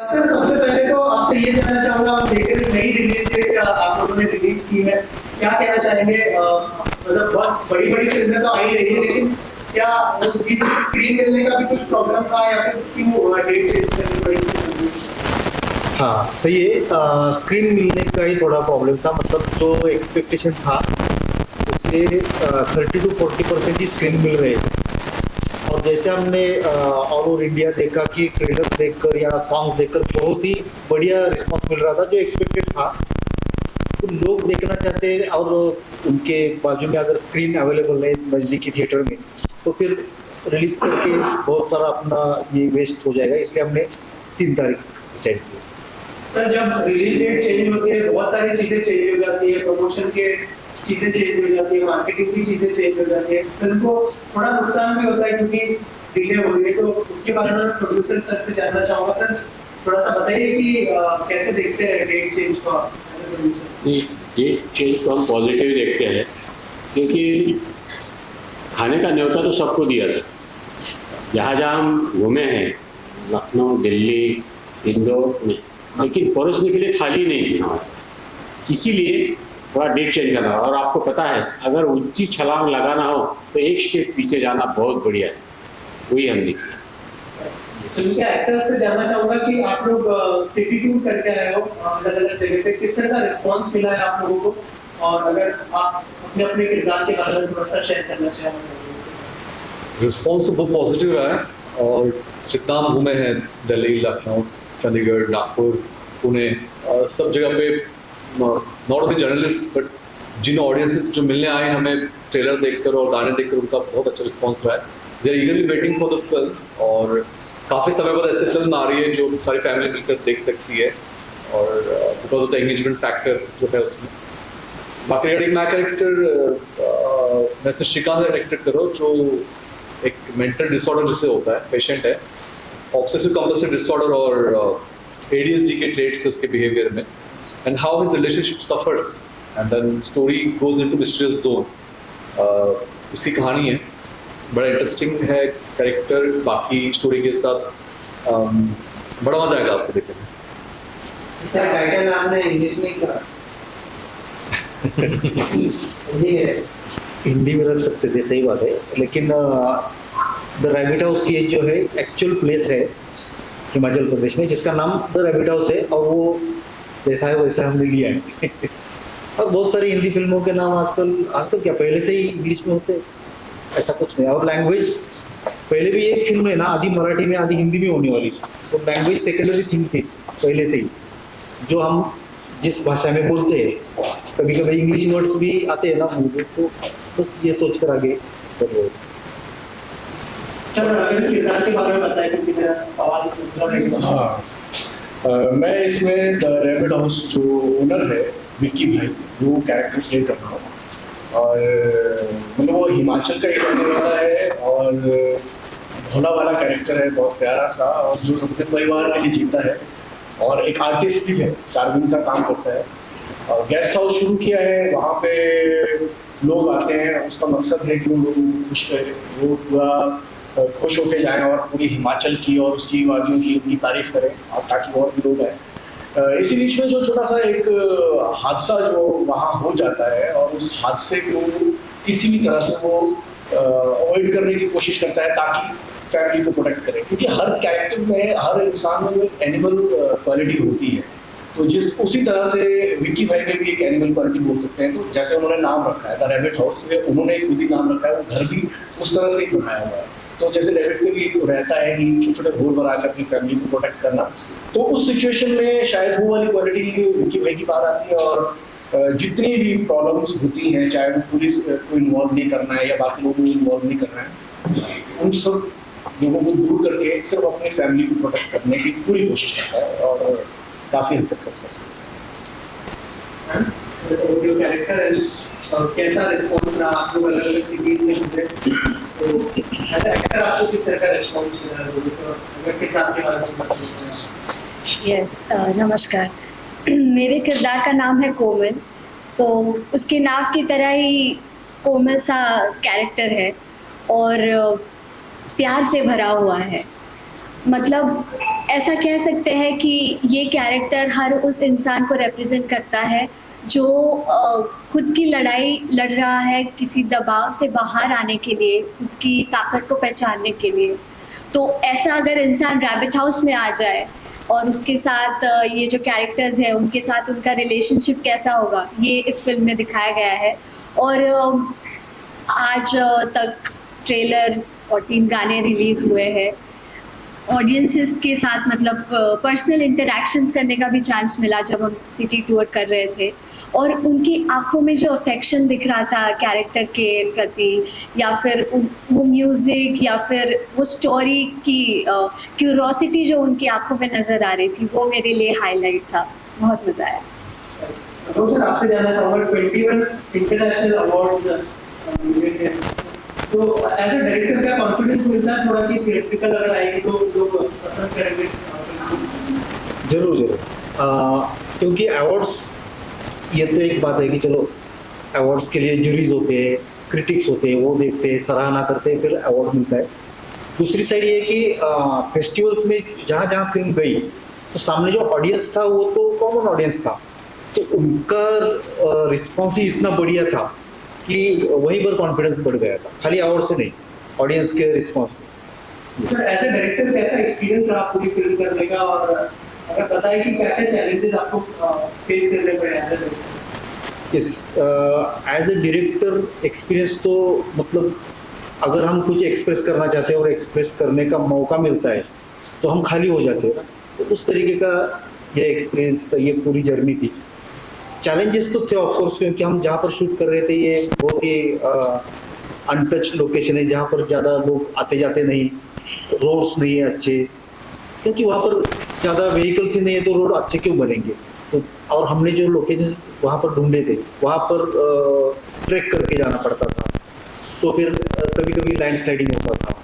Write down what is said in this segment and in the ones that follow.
Sir सबसे पहले तो आपसे ये जानना चाहूंगा, आप देख रहे नई रिलीज डेट आप लोगों ने रिलीज की है, क्या कहना चाहेंगे? मतलब बहुत बड़ी बड़ी फिल्में तो आ ही रही है, लेकिन क्या उस बीच स्क्रीन मिलने का भी कुछ प्रॉब्लम था या फिर क्यों डेट चेंज करनी पड़ी? हाँ सही है, स्क्रीन मिलने का ही थोड़ा प्रॉब्लम था। मतलब जो एक्सपेक्टेशन था उससे 30 to 40% ही स्क्रीन मिल रहे थे। और जैसे हमने ऑल ओवर इंडिया देखा कि ट्रेलर देखकर या सॉन्ग देखकर बहुत ही बढ़िया रिस्पांस मिल रहा था, जो एक्सपेक्टेड था। तो लोग देखना चाहते हैं और उनके बाजू में अगर स्क्रीन अवेलेबल है नज़दीकी थिएटर में, तो फिर रिलीज करके बहुत सारा अपना ये वेस्ट हो जाएगा, इसलिए हमने 3 तारीख डिसाइड किया। सर जब रिलीज डेट चेंज होती है बहुत सारी चीजें चेंज हो जाती है, प्रमोशन के चीजें चेंज हो जाती है, मार्केटिंग की चीजें चेंज हो जाती है, फिल्म को थोड़ा नुकसान भी होता है क्योंकि डिले हो गई। तो उसके बारे में प्रोड्यूसर सर से जानना चाहूंगा, सर थोड़ा सा बताइए कि कैसे देखते हैं डेट चेंज को? डेट चेंज को हम पॉजिटिव देखते हैं, क्योंकि खाने का न्योता तो सबको दिया था। जहाँ जहाँ हम घूमे हैं, लखनऊ, दिल्ली, इंदौर में, लेकिन परोसने के लिए थाली नहीं थी हमारे, इसीलिए थोड़ा डेट चेंज करना। और आपको पता है, अगर ऊंची छलांग लगाना हो तो एक स्टेप पीछे जाना बहुत बढ़िया है, वही हमने किया। तो एक्टर्स से जानना चाहूंगा कि आप लोग सिटी टूर करके आए हो अलग अलग जगह पे, किस तरह का रिस्पांस मिला है आप लोगों को, और अगर आप अपने अपने किरदार के बारे में थोड़ा सा शेयर करना चाहें? रिस्पांस तो बहुत पॉजिटिव रहा है, और जितना हम घूमे हैं दिल्ली, लखनऊ, चंडीगढ़, नागपुर, पुणे, सब जगह पे नॉट ओनली जर्नलिस्ट बट जिन ऑडियंसेस जो मिलने आए हमें ट्रेलर देखकर और गाने देखकर, उनका बहुत अच्छा रिस्पांस रहा है। They are eagerly waiting for the film, और काफ़ी समय बाद ऐसी फिल्म आ रही है जो सारी फैमिली मिलकर देख सकती है, और because of the engagement factor जो है उसमें। बाकी रिगार्डिंग माई कैरेक्टर, मैं इसमें श्रीकांत कैरेक्टर करो, जो एक मेंटल डिसऑर्डर जिसे होता है, पेशेंट है, ऑब्सेसिव कंपल्सिव डिसऑर्डर और ADHD के ट्रेट्स है उसके बिहेवियर में, and how his relationship suffers, and then story goes into mysterious zone. इसकी कहानी है, बड़ा इंटरेस्टिंग है कैरेक्टर। बाकी स्टोरी के साथ बड़ा मजा आएगा आपको देखने में। सर टाइटल आपने इंग्लिश में किया, हिंदी में रख सकते थे, सही बात है, लेकिन द रैबिट हाउस ये जो है एक्चुअल प्लेस है हिमाचल प्रदेश में, जिसका नाम द रैबिट हाउस है, और वो जैसा है वैसा हमने लिया है। और बहुत सारी हिंदी फिल्मों के नाम आजकल क्या पहले से ही इंग्लिश में होते, ऐसा कुछ नहीं। और लैंग्वेज पहले भी एक फिल्म है ना, आधी मराठी में आधी हिंदी में होने वाली, तो लैंग्वेज सेकेंडरी थिंग थी पहले से ही, जो हम जिस भाषा में बोलते हैं। कभी कभी इंग्लिश वर्ड्स भी आते हैं ना मुंह में, तो बस ये सोच कर आगे कर रहे हो। सर अगर किरदार के बारे में बताएं, क्योंकि मेरा सवाल हाँ, मैं इसमें द रैबिट हाउस जो ओनर है विक्की भाई, वो कैरेक्टर प्ले कर रहा हूँ। और मतलब वो हिमाचल का ही रहने वाला है, और भोला वाला कैरेक्टर है, बहुत प्यारा सा, और जो अपने परिवार के लिए जीता है, और एक आर्टिस्ट भी है, कार्विंग का काम करता है। और गेस्ट हाउस शुरू किया है, वहाँ पे लोग आते हैं, उसका मकसद है कि वो लोग खुश करें, वो पूरा खुश होके जाएं और पूरी हिमाचल की और उसकी वादियों की उनकी तारीफ करें, और ताकि और भी लोग आए। इसी बीच में जो छोटा सा एक हादसा जो वहाँ हो जाता है, और उस हादसे को किसी भी तरह से वो अवॉइड करने की कोशिश करता है ताकि फैमिली को प्रोटेक्ट करे, क्योंकि हर कैरेक्टर में, हर इंसान में एक एनिमल क्वालिटी होती है। तो जिस उसी तरह से विक्की भाई में भी एक एनिमल क्वालिटी बोल सकते हैं। तो जैसे उन्होंने नाम रखा है द रैबिट हाउस, उन्होंने खुद ही नाम रखा है, वो घर भी उस तरह से ही बनाया हुआ है। तो जैसे रैबिट में भी रहता है कि छोटे छोटे घोर बनाकर अपनी फैमिली को प्रोटेक्ट करना, तो उस सिचुएशन में शायद वो वाली क्वालिटी विक्की भाई की बात आती है। और जितनी भी प्रॉब्लम्स होती हैं, चाहे वो पुलिस को इन्वॉल्व नहीं करना है या बाकी लोगों को इन्वॉल्व नहीं करना है, उन सब लोगों को दूर करके सिर्फ अपनी फैमिली को प्रोटेक्ट करने की पूरी कोशिश करता है, और काफ़ी हद तक सक्सेसफुल। कैसा रिस्पॉन्स रहा आप लोग अलग अलग सिटीज में घूमे, तो एज एक्टर आपको किस तरह का रिस्पॉन्स मिला है लोगों से, अगर किरदार के बारे में बताएं? यस, नमस्कार। मेरे किरदार का नाम है कोमल, तो उसके नाम की तरह ही कोमल सा कैरेक्टर है और प्यार से भरा हुआ है। मतलब ऐसा कह सकते हैं कि ये कैरेक्टर हर उस इंसान को रिप्रेजेंट करता है जो खुद की लड़ाई लड़ रहा है किसी दबाव से बाहर आने के लिए, खुद की ताकत को पहचानने के लिए। तो ऐसा अगर इंसान रैबिट हाउस में आ जाए और उसके साथ ये जो कैरेक्टर्स हैं उनके साथ उनका रिलेशनशिप कैसा होगा, ये इस फिल्म में दिखाया गया है। और आज तक ट्रेलर और 3 गाने रिलीज़ हुए हैं। ऑडियंसेस के साथ मतलब पर्सनल इंटरेक्शंस करने का भी चांस मिला जब हम सिटी टूर कर रहे थे, और उनकी आंखों में जो अफेक्शन दिख रहा था कैरेक्टर के प्रति, या फिर वो म्यूज़िक या फिर वो स्टोरी की क्यूरोसिटी जो उनकी आंखों में नज़र आ रही थी, वो मेरे लिए हाईलाइट था। बहुत मज़ा आया। तो सर आपसे जानना चाहूँगा 21 इंटरनेशनल अवार्ड्स तो एज अ डायरेक्टर क्या कॉन्फिडेंस मिलता है थोड़ा कि थिएट्रिकल अगर आएगी तो लोग पसंद करेंगे? जरूर जरूर क्योंकि अवार्ड्स ये तो एक बात है कि चलो अवार्ड्स के लिए जूरीज होते हैं, क्रिटिक्स होते हैं, वो देखते हैं, सराहना करते हैं, फिर अवार्ड मिलता है। दूसरी साइड ये है कि फेस्टिवल्स में जहाँ जहाँ फिल्म गई तो सामने जो ऑडियंस था वो तो कॉमन ऑडियंस था, तो उनका रिस्पॉन्स ही इतना बढ़िया था कि वहीं पर कॉन्फिडेंस बढ़ गया था, खाली अवार्ड से नहीं, ऑडियंस के रिस्पॉन्स से। सर एज अ डायरेक्टर कैसा एक्सपीरियंस रहा पूरी फिल्म करने का, और अगर पता है कि क्या क्या चैलेंजेस आपको फेस करने पड़े as a director? Yes, as a director experience तो मतलब अगर हम कुछ एक्सप्रेस करना चाहते हैं और एक्सप्रेस करने का मौका मिलता है तो हम खाली हो जाते हैं, तो उस तरीके का ये एक्सपीरियंस था, ये पूरी जर्नी थी। चैलेंजेस तो थे ऑफकोर्स, क्योंकि हम जहाँ पर शूट कर रहे थे ये बहुत ही अनटच लोकेशन है जहाँ पर ज़्यादा लोग आते जाते नहीं, रोड्स नहीं है अच्छे, क्योंकि वहाँ पर ज़्यादा व्हीकल्स ही नहीं है तो रोड अच्छे क्यों बनेंगे। तो और हमने जो लोकेशन वहाँ पर ढूंढे थे वहाँ पर ट्रैक करके जाना पड़ता था, तो फिर कभी कभी लैंडस्लाइडिंग होता था,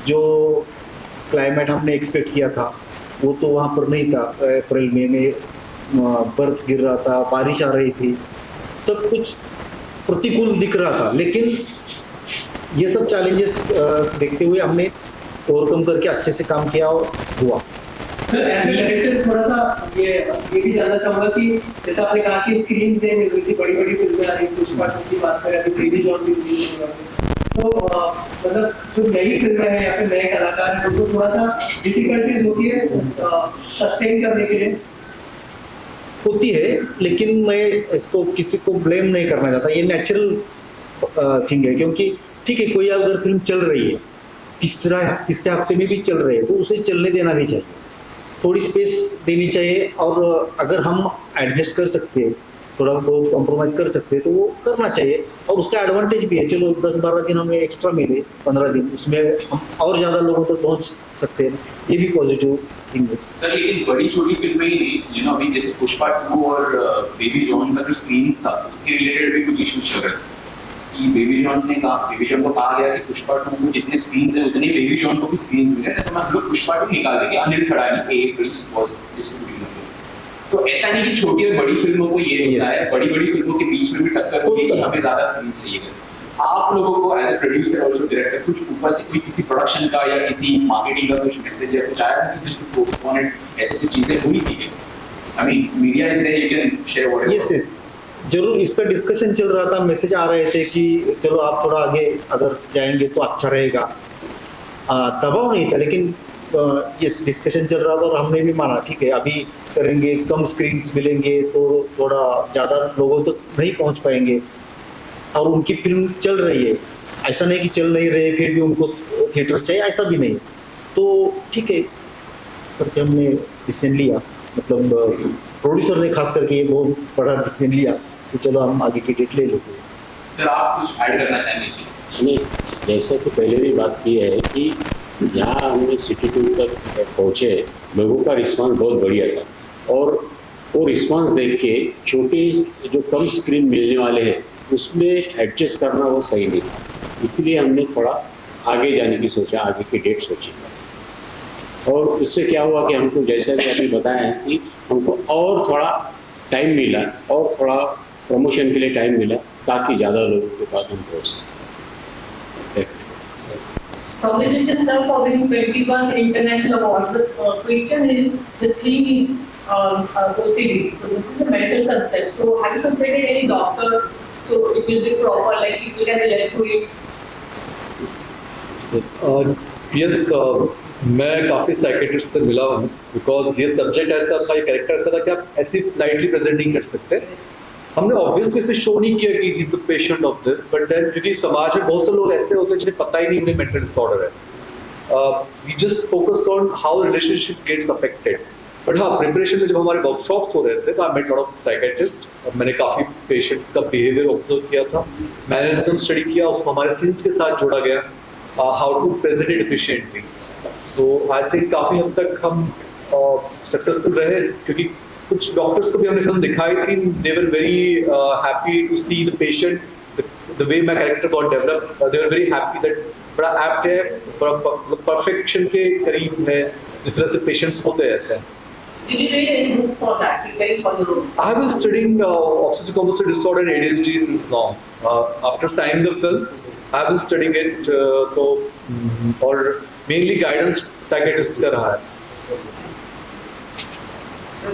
जो क्लाइमेट हमने एक्सपेक्ट किया था वो तो वहाँ पर नहीं था। अप्रैल मई में बर्फ गिर रहा था, बारिश आ रही थी, सब कुछ प्रतिकूल दिख रहा था, लेकिन ये सब चैलेंजेस देखते हुए हमने ओवरकम करके अच्छे से काम किया और हुआ। सर एज अ डायरेक्टर थोड़ा सा ये भी जानना चाहूँगा कि जैसा आपने कहा कि स्क्रीन्स नहीं मिल रही थी, बड़ी बड़ी फिल्में आ रही, पुष्पा 2 की बात करें, अभी बेबी जॉन भी रिलीज हो रहा है, तो मतलब जो नई फिल्में हैं या फिर नए कलाकार हैं उनको थोड़ा सा डिफिकल्टीज होती है सस्टेन करने के लिए? होती है, लेकिन मैं इसको किसी को ब्लेम नहीं करना चाहता, ये नेचुरल थिंग है। क्योंकि ठीक है, कोई अगर फिल्म चल रही है, तीसरे हफ्ते में भी चल रही है, तो उसे चलने देना भी चाहिए, थोड़ी स्पेस देनी चाहिए, और अगर हम एडजस्ट कर सकते हैं, थोड़ा बहुत कॉम्प्रोमाइज़ कर सकते हैं तो वो करना चाहिए। और उसका एडवांटेज भी है, चलो 10-12 दिन हमें एक्स्ट्रा मिले, 15 दिन, उसमें हम और ज़्यादा लोगों तक पहुँच सकते हैं, ये भी पॉजिटिव थिंग है। सर लेकिन बड़ी छोटी फिल्में ही नहीं, अभी जैसे पुष्पा 2 और बेबी जॉन का जो स्क्रीन्स था उसके रिलेटेड भी कुछ इश्यूज चल रहे थे कि बेबी जॉन को कहा गया कि पुष्पा 2 में जितने स्क्रीन्स हैं उतने बेबी जॉन को भी स्क्रीन्स मिले, तो हम लोग पुष्पा 2 निकाल देंगे, अनिल खड़ानी ए फिल्म वाज डिस्ट्रीब्यूटिंग। तो ऐसा नहीं कि छोटी और बड़ी फिल्मों को ये होता है, बड़ी बड़ी फिल्मों के बीच में भी टक्कर होगी कि हमें ज्यादा स्क्रीन्स चाहिए। आप लोगों को एज ए प्रोड्यूसर और डायरेक्टर कुछ ऊपर से कोई किसी प्रोडक्शन का या किसी मार्केटिंग का कुछ मैसेज या कुछ आया कि जस्ट टू पोस्टपोन इट, ऐसे कुछ चीजें हुई थी? I mean media is there, you can share whatever. Yes yes, जरूर इसका डिस्कशन चल रहा था, मैसेज आ रहे थे कि चलो आप थोड़ा आगे अगर जाएंगे तो अच्छा रहेगा। दबाव नहीं था, लेकिन ये डिस्कशन चल रहा था और हमने भी माना ठीक है, अभी करेंगे, कम स्क्रीन्स मिलेंगे तो थोड़ा ज़्यादा लोगों तक नहीं पहुंच पाएंगे, और उनकी फिल्म चल रही है, ऐसा नहीं कि चल नहीं रहे फिर भी उनको थिएटर चाहिए, ऐसा भी नहीं। तो ठीक है करके हमने डिसीजन लिया, मतलब प्रोड्यूसर ने खास करके ये बहुत बड़ा डिसीजन लिया कि चलो हम आगे की डेट ले लेते हैं। सर आप कुछ ऐड करना चाहेंगे? नहीं, जैसे कि पहले भी बात की है कि यहाँ हमने सिटी टूर तक पहुँचे, लोगों का रिस्पांस बहुत बढ़िया था, और वो रिस्पांस देख के छोटे जो कम स्क्रीन मिलने वाले हैं उसमें एडजस्ट करना वो सही नहीं था, इसलिए हमने थोड़ा आगे जाने की सोचा, आगे की डेट सोची। और उससे क्या हुआ कि हमको जैसे कि अभी बताया कि हमको और थोड़ा टाइम मिला, और थोड़ा प्रमोशन के लिए टाइम मिला, ताकि ज़्यादा लोगों के पास हम पहुँच सकें। Congratulations, sir, for winning 21 international awards. The question is, the theme is OCD. So this is a mental concept. So have you consulted any doctor? So it will be proper, like people can relate to it. Yes मैं काफ़ी psychiatrist से मिला हूँ because ये subject ऐसा था, ये character ऐसा था कि आप ऐसे लाइटली प्रेजेंट नहीं कर सकते. हमने ऑब्वियसली से शो नहीं किया कि is the patient of this, but then क्योंकि समाज में बहुत से लोग ऐसे होते हैं जिन्हें पता ही नहीं उन्हें मेंटल डिसऑर्डर है. We just focused on how relationship gets affected. But हाँ, प्रिपरेशन में जब हमारे वर्कशॉप्स हो रहे थे तो I met lot of psychiatrist. मैंने काफ़ी पेशेंट्स का बिहेवियर ऑब्जर्व किया था, मैनरिज्म स्टडी किया, उसको हमारे सीन्स के साथ जोड़ा गया, how to present it efficiently. तो आई थिंक काफ़ी हद तक हम सक्सेसफुल रहे क्योंकि कुछ डॉक्टर्स को भी हमने फिल्म दिखाई थी. They were very happy to see the patient, the way my character got develop. They were very happy that बड़ा एप्ट है, बड़ा परफेक्शन के करीब है जिस तरह से पेशेंट्स होते हैं ऐसे. Did you read any book for that, preparing for the role? I have been studying obsessive compulsive disorder and ADHD since long. After signing the film, I have been studying it. तो और mainly guidance psychiatrist का रहा है.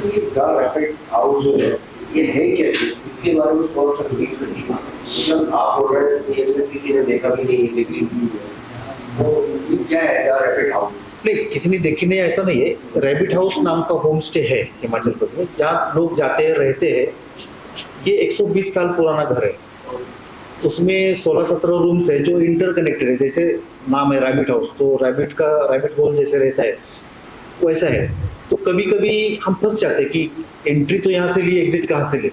ये the rapid house जो है ये है क्या चीज, इसके बारे में थोड़ा सा रिवील करिए. मतलब आप बोल रहे हैं कि इसमें किसी ने देखा भी नहीं, डिग्री भी है, तो ये क्या है द रैपिड हाउस? नहीं, किसी ने देखी नहीं ऐसा नहीं है. रैबिट हाउस नाम का होम स्टे है हिमाचल प्रदेश में, जहाँ लोग जाते हैं, रहते हैं. ये 120 साल पुराना घर है. उसमें 16-17 रूम्स है जो इंटरकनेक्टेड है. जैसे नाम है रैबिट हाउस, तो रैबिट होल जैसे रहता है वैसा है. तो कभी कभी हम फंस जाते हैं कि एंट्री तो यहाँ से लिए, एग्जिट कहाँ से ले.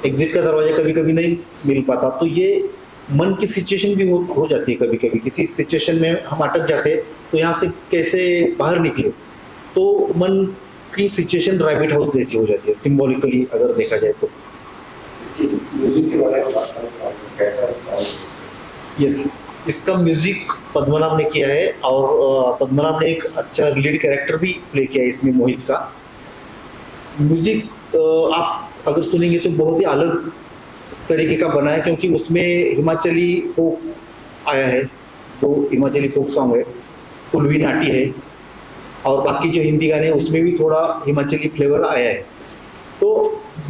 एग्जिट का दरवाजा कभी कभी नहीं मिल पाता. तो ये मन की सिचुएशन भी हो जाती है. कभी कभी किसी सिचुएशन में हम अटक जाते हैं तो यहाँ से कैसे बाहर निकले. तो मन की सिचुएशन रैबिट हाउस जैसी हो जाती है सिंबॉलिकली अगर देखा जाए तो. म्यूजिक के बारे में बात करें, कैसा यस, इसका म्यूजिक पद्मनाभ ने किया है और पद्मनाभ ने एक अच्छा लीड कैरेक्टर भी प्ले किया है इसमें, मोहित का. म्यूजिक आप अगर सुनेंगे तो बहुत ही अलग तरीके का बना है क्योंकि उसमें हिमाचली फोक आया है. तो हिमाचली फोक सॉन्ग है, कुलवी नाटी है, और बाकी जो हिंदी गाने हैं उसमें भी थोड़ा हिमाचली फ्लेवर आया है. तो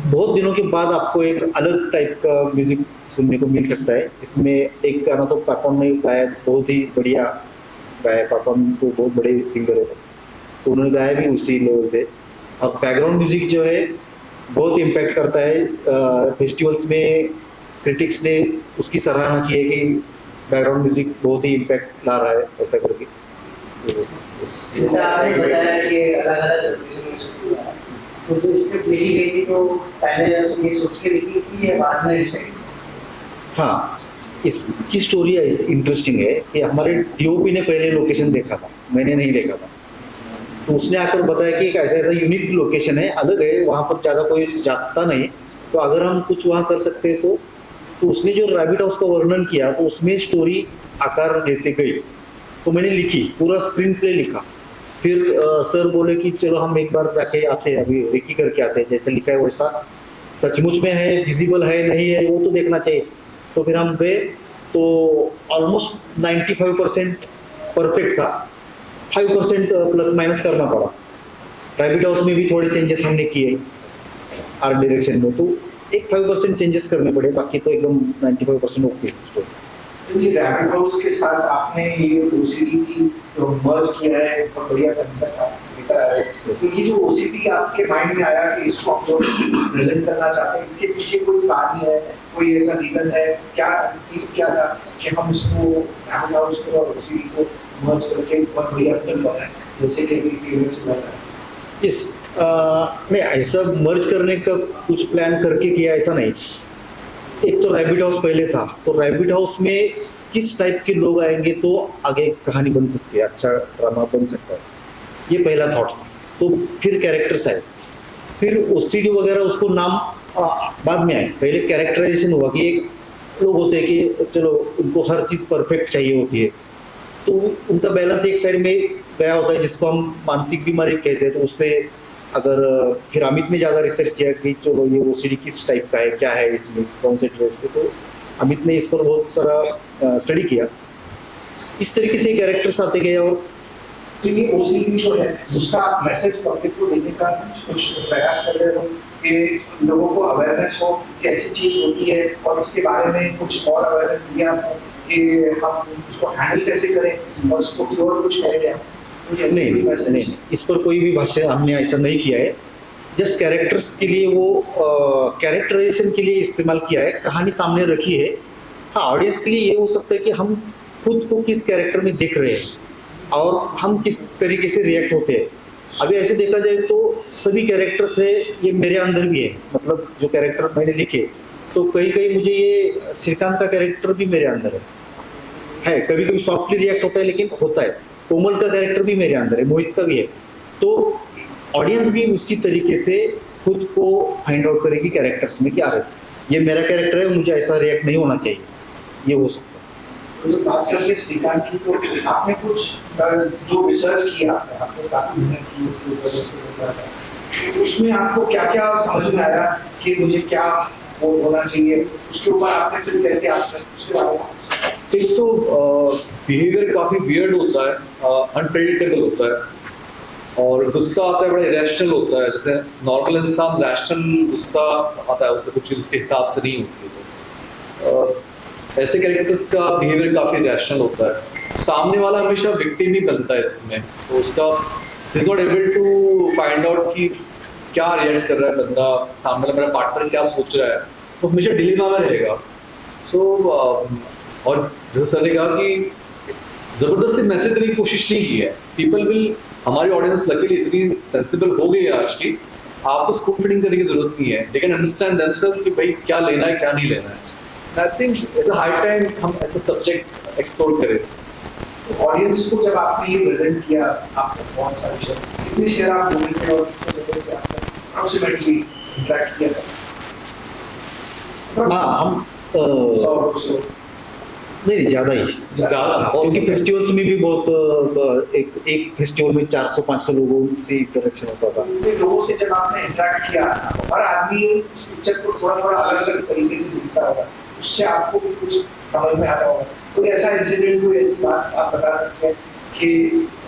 बहुत दिनों के बाद आपको एक अलग टाइप का म्यूजिक सुनने को मिल सकता है. जिसमें एक गाना तो परफॉर्म ने गाया, बहुत ही बढ़िया गाया. परफॉर्म तो बहुत बड़े सिंगर है तो उन्होंने गाया भी उसी लेवल से. और बैकग्राउंड म्यूजिक जो है बहुत इम्पैक्ट करता है. फेस्टिवल्स में क्रिटिक्स ने उसकी सराहना की है कि बैकग्राउंड म्यूजिक बहुत ही इम्पैक्ट ला रहा है ऐसा करके. जैसे आपने बताया कि अलग अलग लोकेशन में शूट हुआ है, तो जो स्क्रिप्ट लिखी गई थी तो पहले ये सोच के लिखी कि ये बाद में डिसाइड. हाँ, इसकी स्टोरी इंटरेस्टिंग है कि हमारे डीओपी ने पहले लोकेशन देखा था, मैंने नहीं देखा था. तो उसने आकर बताया कि एक ऐसा ऐसा यूनिक लोकेशन है, अलग है, वहाँ पर ज़्यादा कोई जाता नहीं, तो अगर हम कुछ वहाँ कर सकते हैं तो उसने जो रैबिट हाउस का वर्णन किया तो उसमें स्टोरी आकार लेते गई. तो मैंने लिखी, पूरा स्क्रीन प्ले लिखा. फिर सर बोले कि चलो हम एक बार जाके आते हैं, अभी रेकी करके आते हैं, जैसे लिखा है वैसा सचमुच में है, विजिबल है नहीं है वो तो देखना चाहिए. तो फिर हम गए तो ऑलमोस्ट 95% परफेक्ट था. 5% प्लस माइनस करना पड़ा. रैबिट हाउस में भी थोड़े चेंजेस हमने किए आर्ट डायरेक्शन में, तो एक 5% चेंजेस करने पड़े, बाकी तो एकदम 95% ओके स्टोरी. तो ये रैपिड हाउस के साथ आपने ये ओसीडी की जो मर्ज किया है, बहुत बढ़िया कंसेप्ट आपने निकाला है. तो ये जो ओसीडी आपके माइंड में आया कि इसको हम लोग प्रेजेंट करना चाहते हैं, इसके पीछे कोई कहानी है, कोई ऐसा रीजन है क्या, सीन क्या था कि हम इसको रैपिड हाउस को और ओसीडी को मर्ज करके बहुत बढ़िया फिल्म बनाए जैसे कि प्रीवियस में बनाया? यस, नहीं ऐसा मर्ज करने का कुछ प्लान करके किया ऐसा नहीं. एक तो रैबिट हाउस पहले था, तो रैबिट हाउस में किस टाइप के लोग आएंगे तो आगे कहानी बन सकती है, अच्छा ड्रामा बन सकता है, ये पहला थॉट था. तो फिर कैरेक्टर्स आए, फिर ओसीडी वगैरह उसको नाम बाद में आए. पहले कैरेक्टराइजेशन हुआ कि एक लोग होते हैं कि चलो उनको हर चीज़ परफेक्ट चाहिए होती है, तो उनका बैलेंस एक साइड में गया होता है जिसको हम मानसिक बीमारी कहते हैं. तो उससे अगर फिर अमित ने ज़्यादा रिसर्च किया कि चलो ये ओसीडी किस टाइप का है, क्या है इसमें, कौन से ट्रेड से, तो अमित ने इस पर बहुत सारा स्टडी किया. इस तरीके से कैरेक्टर्स आते गए और तो ये ओसीडी जो है उसका आप मैसेज पब्लिक को देने का कुछ प्रयास कर रहे हो कि लोगों को अवेयरनेस हो कि ऐसी चीज होती है और इसके बारे में कुछ और अवेयरनेस दिया हो कि हम उसको हैंडल कैसे करें और उसको क्योर कुछ करें नहीं, इस पर कोई भी भाष्य हमने ऐसा नहीं किया है। जस्ट कैरेक्टर्स के लिए वो कैरेक्टराइजेशन के लिए इस्तेमाल किया है, कहानी सामने रखी है। हाँ, ऑडियंस के लिए ये हो सकता है कि हम खुद को किस कैरेक्टर में देख रहे हैं और हम किस तरीके से रिएक्ट होते हैं। अभी ऐसे देखा जाए तो सभी कैरेक्टर्स है ये मेरे अंदर भी है, मतलब जो कैरेक्टर मैंने लिखे तो कहीं कहीं मुझे ये श्रीकांत का कैरेक्टर भी मेरे अंदर है। कभी कभी सॉफ्टली रिएक्ट होता है लेकिन होता है। कोमल का कैरेक्टर भी मेरे अंदर है, मोहित का भी है। तो ऑडियंस भी उसी तरीके से खुद को फाइंड आउट करेगी कैरेक्टर्स में कि यार ये मेरा कैरेक्टर है, मुझे ऐसा रिएक्ट नहीं होना चाहिए, ये हो सकता है। तो जब बात करते हैं श्रीकांत की तो आपने कुछ जो रिसर्च किया आपने काफी मेहनत की उसकी वजह से बता था, उसमें आपको क्या क्या समझ में आया कि मुझे क्या वो होना चाहिए, उसके ऊपर आपने फिर कैसे आपने उसके बारे में एक तो बिहेवियर काफी वियर्ड होता है, अनप्रेडिक्टेबल होता है और गुस्सा आता है बड़ा इरेशनल होता है। जैसे नॉर्मल इंसान रैशनल गुस्सा आता है, उसे कुछ चीज के हिसाब से नहीं होती है। ऐसे कैरेक्टर्स का बिहेवियर काफी रैशनल होता है। सामने वाला हमेशा विक्टिम ही बनता है इसमें, तो उसका is not able to find out कि क्या रिएक्ट कर रहा है बंदा, सामने वाला मेरा पार्टनर क्या सोच रहा है, तो हमेशा डिलेमा में रहेगा। और जैसे सर ने कहा कि जबरदस्ती मैसेज देने की कोशिश नहीं की है। पीपल विल, हमारी ऑडियंस लकीली इतनी सेंसिबल हो गई है आज की, आपको स्कूल फीडिंग करने की जरूरत नहीं है। दे कैन अंडरस्टैंड देमसेल्फ कि भाई क्या लेना है क्या नहीं लेना है। I think it's a high time हम ऐसा सब्जेक्ट एक्सप्लोर करें। ऑडियंस को जब आपने ये प्रेजेंट किया, आपने बहुत सारे विषय कितने शेयर आप बोले थे और कितने लेवल से आपने अप्रोक्सीमेटली इंटरेक्ट किया था? हाँ, हम 100 नहीं ज़्यादा ही, क्योंकि फेस्टिवल्स में भी बहुत एक फेस्टिवल में 400-500 लोगों से इंटरेक्शन होता था। इतने लोगों से जब आपने इंटरेक्ट किया, हर आदमी इस पिक्चर को थोड़ा थोड़ा अलग अलग तरीके से दिखता होगा, उससे आपको भी कुछ समझ में आता होगा। कोई ऐसा इंसिडेंट, कोई ऐसी बात आप बता सकते हैं कि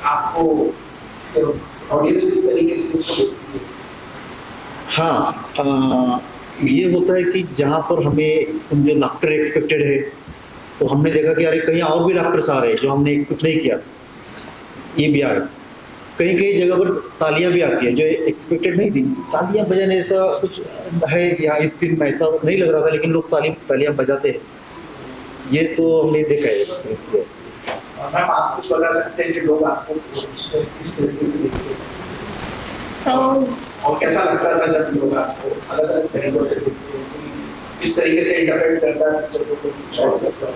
आपको ऑडियंस किस तरीके से इसको देखती है? हाँ, ये होता है कि जहाँ पर हमें समझो लाफ्टर एक्सपेक्टेड है तो हमने देखा कि अरे कहीं और भी लाफ्टर्स आ रहे हैं जो हमने एक्सपेक्ट नहीं किया, ये भी आ रहे। कहीं कहीं जगह पर तालियां भी आती है जो एक्सपेक्टेड नहीं थी। तालियां बजाने ऐसा कुछ है या इस सीन में ऐसा नहीं लग रहा था, लेकिन लोग तालियां बजाते हैं, ये तो हमने देखा है, एक्सपीरियंस किया। मैम, आप कुछ बता सकते हैं कि लोग आपको उसमें किस तरीके से देखते हैं और कैसा लगता था जब लोग आपको अलग अलग तरीकों से देखते हैं, इस तरीके से इंटरप्रेट करता है पिक्चर को शॉर्ट करता है?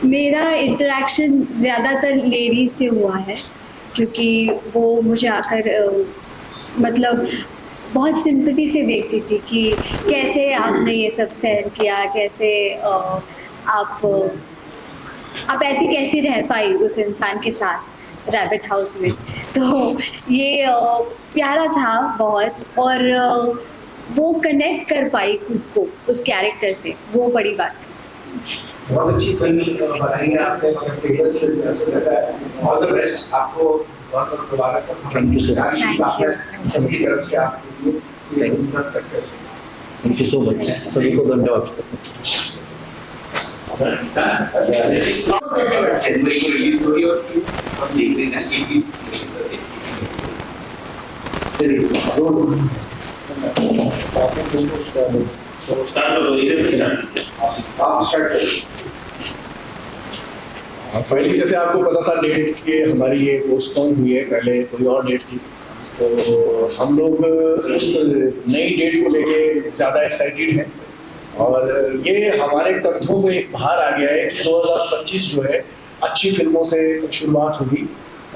मेरा इंटरेक्शन ज़्यादातर लेडीज से हुआ है, क्योंकि वो मुझे आकर मतलब बहुत सिंपैथी से देखती थी कि कैसे आपने ये सब सहन किया, कैसे आप ऐसी कैसे रह पाई उस इंसान के साथ रैबिट हाउस में। तो ये प्यारा था बहुत, और वो कनेक्ट कर पाई खुद को उस कैरेक्टर से, वो बड़ी बात थी। बहुत अच्छी फिल्म बनाई है आपने, मगर ट्रेलर से ऐसा लगा है। ऑल द बेस्ट आपको, बहुत बहुत मुबारक हो। Thank you sir. आपने सबकी तरफ से आपके लिए success. Thank you so much, सभी को धन्यवाद। पहले जैसे आपको पता था डेट कि हमारी ये पोस्टपोन हुई है, पहले कोई और डेट थी, तो हम लोग उस नई डेट को लेके ज़्यादा एक्साइटेड हैं और ये हमारे कंधों में एक भार आ गया है कि 2025 जो है अच्छी फिल्मों से शुरुआत होगी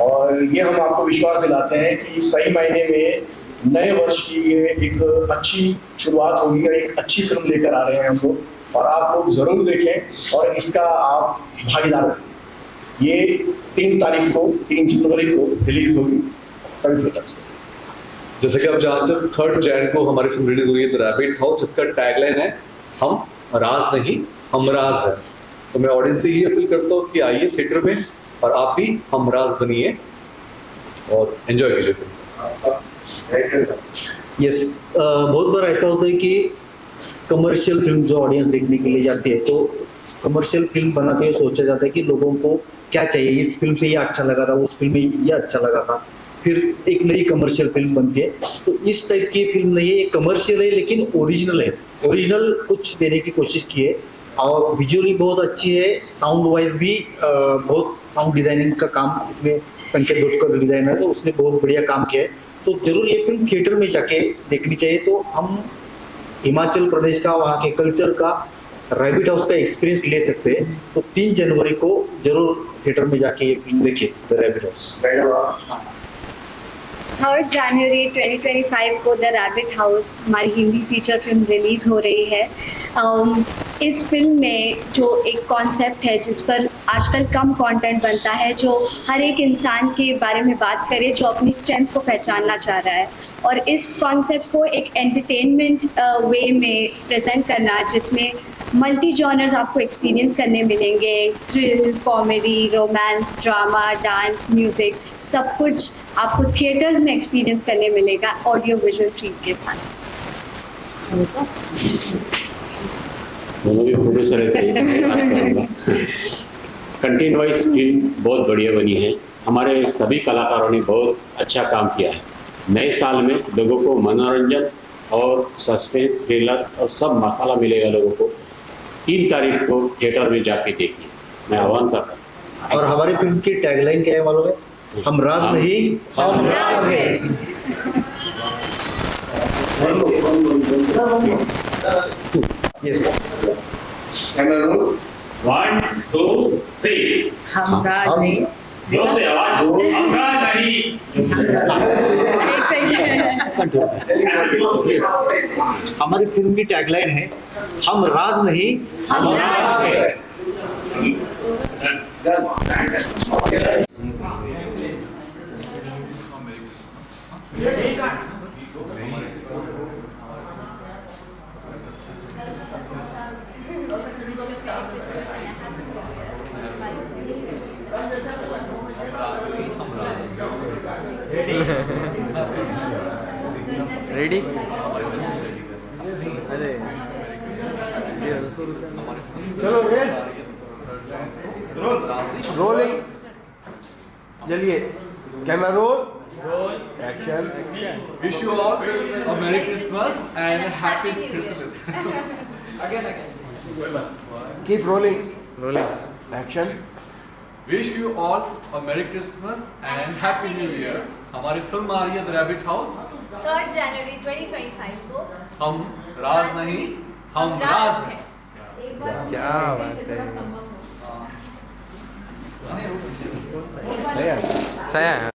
और ये हम आपको विश्वास दिलाते हैं कि सही मायने में नए वर्ष की ये एक अच्छी शुरुआत होगी, एक अच्छी फिल्म लेकर आ रहे हैं हम लोग और आप लोग ज़रूर देखें और इसका आप भागीदार बनें। ये 3 तारीख को, 3 जनवरी को रिलीज होगी सभी थिएटर्स में। जैसे कि आप जानते हो 3 जनवरी को हमारी फिल्म रिलीज हुई है द रैबिट हाउस, जिसका टैगलाइन है हम राज नहीं हम राज है। तो मैं ऑडियंस से ये अपील करता हूँ कि आइए थिएटर में और आप भी हमराज बनिए और एंजॉय कीजिए फिल्म। यस, बहुत बार ऐसा होता है कि कमर्शियल फिल्म जो ऑडियंस देखने के लिए जाती है, तो कमर्शियल फिल्म बनाते हुए सोचा जाता है कि लोगों को क्या चाहिए, इस फिल्म से ये अच्छा लगा था, उस फिल्म में ये अच्छा लगा था, फिर एक नई कमर्शियल फिल्म बनती है। तो इस टाइप की फिल्म नहीं है, ये कमर्शियल है लेकिन ओरिजिनल है, ओरिजिनल कुछ देने की कोशिश की है और विजुअली बहुत अच्छी है, साउंड वाइज भी बहुत साउंड डिजाइनिंग का काम इसमें संकेत डोटकर डिजाइनर है, तो उसने बहुत बढ़िया काम किया है। तो जरूर ये फिल्म थिएटर में जाके देखनी चाहिए। तो हम हिमाचल प्रदेश का, वहाँ के कल्चर का, रैबिट हाउस का एक्सपीरियंस ले सकते हैं। तो 3 जनवरी को जरूर थिएटर में जाके ये फिल्म देखिए, द रैबिट हाउस। 3 जनवरी 2025 को द रैबिट हाउस हमारी हिंदी फीचर फिल्म रिलीज़ हो रही है। इस फिल्म में जो एक कॉन्सेप्ट है जिस पर आजकल कम कंटेंट बनता है, जो हर एक इंसान के बारे में बात करे जो अपनी स्ट्रेंथ को पहचानना चाह रहा है, और इस कॉन्सेप्ट को एक एंटरटेनमेंट वे में प्रेजेंट करना जिसमें मल्टी जॉनर्स आपको एक्सपीरियंस करने मिलेंगे, thrill, comedy, romance, drama, dance, music, सब कुछ आपको थिएटर्स में एक्सपीरियंस करने मिलेगा ऑडियो विजुअल ट्रीट के साथ। दोनों भी प्रोड्यूसर है। कंटेंट वाइज फिल्म बहुत बढ़िया बनी है, हमारे सभी कलाकारों ने बहुत अच्छा काम किया है। नए साल में लोगों को मनोरंजन और सस्पेंस, थ्रिलर और सब मसाला मिलेगा लोगों को। 3 तारीख को थिएटर में जाके देखिए, मैं आह्वान करता हूँ। और हमारी फिल्म की टैगलाइन क्या है मालूम है? हम राज नहीं, हम राज है। यस, कैमरा रोल 1 2 3 हम राज नहीं, जोर से आवाज, हम राज नहीं। एक सेकंड। यस, हमारी फिल्म की टैगलाइन है हम राज नहीं, हम राज है। रेडी? अरे चलो रोलिंग, चलिए camera roll action. Wish you all a Merry Christmas and Happy Christmas. Keep rolling rolling action. Wish you all a Merry Christmas and Happy New Year. हमारी फिल्म आ रही है द रैबिट हाउस 3 जनवरी 2025 को। हम राज नहीं, हम राज हैं। क्या बात है। सही है। सही है।